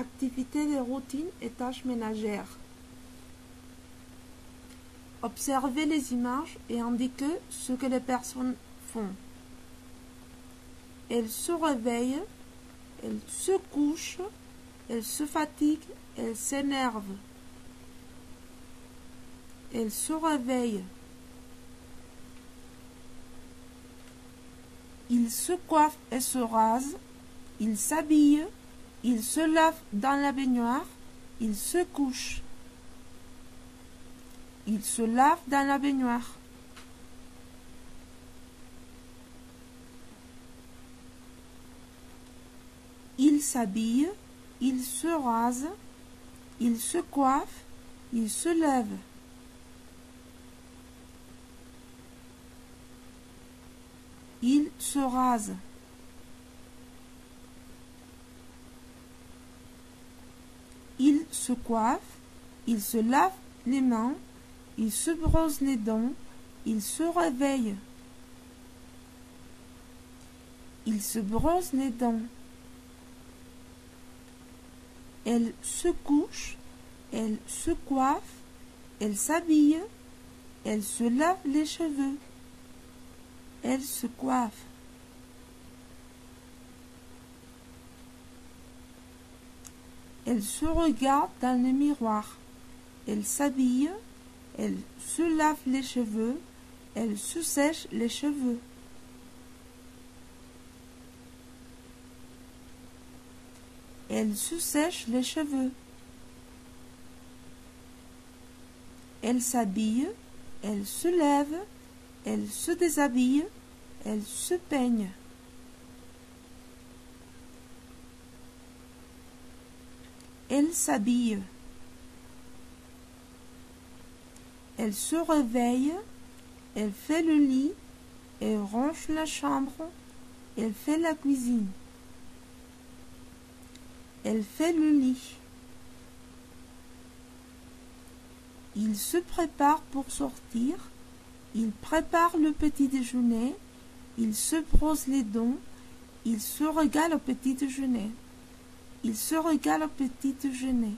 activités de routine et tâches ménagères. Observez les images et indiquez ce que les personnes font. Elles se réveillent, elles se couchent, elles se fatiguent, elles s'énervent. Elles se réveillent. Ils se coiffent et se rasent, ils s'habillent, ils se lavent dans la baignoire, ils se couchent. Ils se lavent dans la baignoire. Ils s'habillent, ils se rasent, ils se coiffent, ils se lèvent. Ils se rasent. Ils se coiffent, ils se lavent les mains, ils se brossent les dents, ils se réveillent. Ils se brossent les dents. Elles se couchent, elles se coiffent, elles s'habillent, elles se lavent les cheveux. Elles se coiffent. Elles se regardent dans le miroir. Elles s'habillent, elles se lavent les cheveux, elles se sèchent les cheveux. Elles se sèchent les cheveux. Elles s'habillent, elles se lèvent, elles se déshabillent, elles se peignent. Elles s'habillent. Elle se réveille, elle fait le lit, elle range la chambre, elle fait la cuisine. Elle fait le lit. Il se prépare pour sortir, il prépare le petit déjeuner, il se brosse les dents, il se régale au petit déjeuner. Il se régale au petit déjeuner.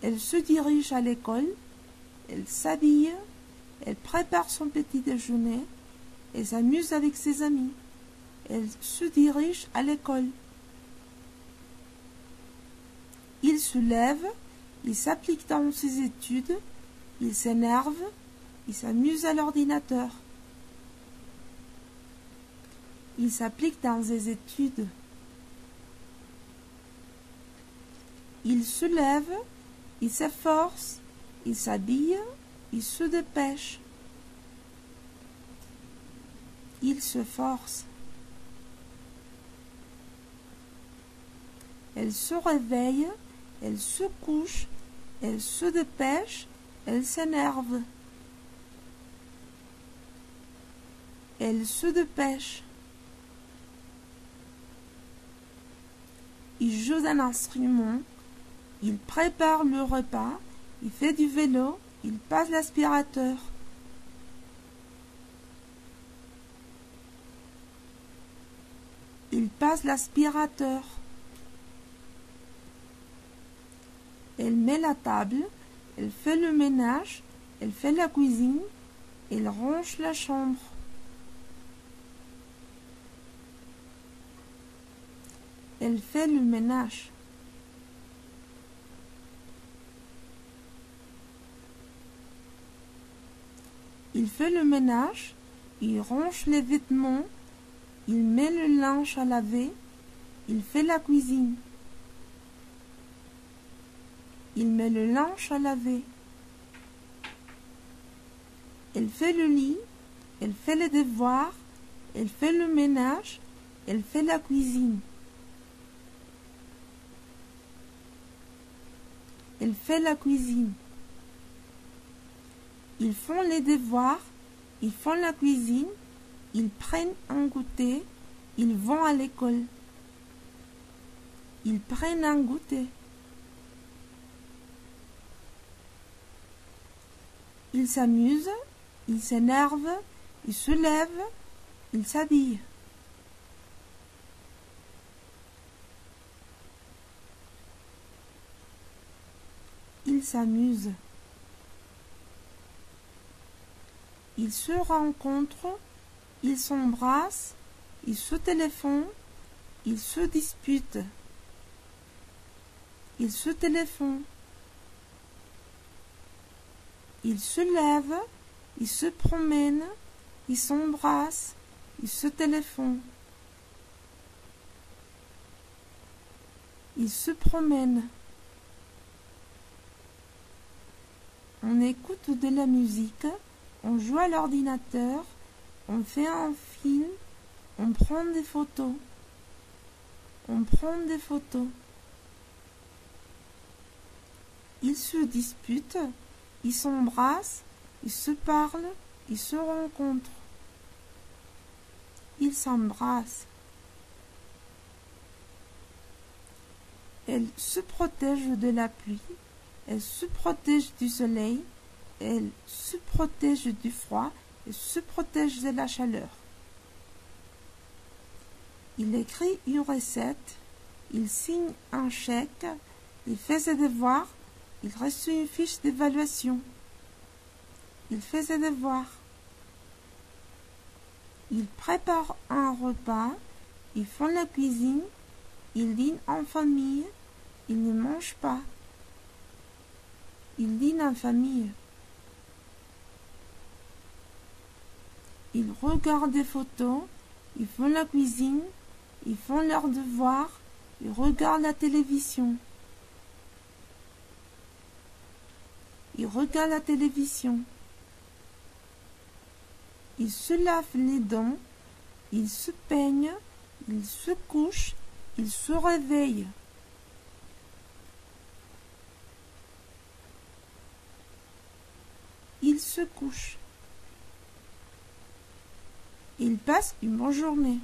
Elle se dirige à l'école, elle s'habille, elle prépare son petit déjeuner, elle s'amuse avec ses amis. Elle se dirige à l'école. Il se lève, il s'applique dans ses études, il s'énerve, il s'amuse à l'ordinateur. Il s'applique dans ses études. Il se lève, il s'efforce, il s'habille, il se dépêche. Il se force. Elle se réveille, elle se couche, elle se dépêche, elle s'énerve. Elle se dépêche. Il joue d'un instrument, il prépare le repas, il fait du vélo, il passe l'aspirateur. Il passe l'aspirateur. Elle met la table, elle fait le ménage, elle fait la cuisine, elle range la chambre. Elle fait le ménage. Il fait le ménage, il range les vêtements, il met le linge à laver, il fait la cuisine. Il met le linge à laver. Elle fait le lit, elle fait les devoirs, elle fait le ménage, elle fait la cuisine. Elle fait la cuisine. Ils font les devoirs, ils font la cuisine, ils prennent un goûter, ils vont à l'école. Ils prennent un goûter. Ils s'amusent, ils s'énervent, ils se lèvent, ils s'habillent. ils s'amusent. Ils se rencontrent, ils s'embrassent, ils se téléphonent, ils se disputent. Ils se téléphonent. Ils se lèvent, ils se promènent, ils s'embrassent, ils se téléphonent. Ils se promènent. On écoute de la musique, on joue à l'ordinateur, on fait un film, on prend des photos. On prend des photos. Ils se disputent, ils s'embrassent, ils se parlent, ils se rencontrent. Ils s'embrassent. Elle se protège de la pluie, elle se protège du soleil, elle se protège du froid et se protège de la chaleur. Il écrit une recette, il signe un chèque, il fait ses devoirs, il reçoit une fiche d'évaluation. Il fait ses devoirs. Il prépare un repas, ils font la cuisine, ils dînent en famille, ils ne mangent pas. Ils dînent en famille. Ils regardent des photos, ils font la cuisine, ils font leurs devoirs, ils regardent la télévision. Ils regardent la télévision. Ils se lavent les dents, ils se peignent, ils se couchent, ils se réveillent. Ils se couchent. Ils passent une bonne journée.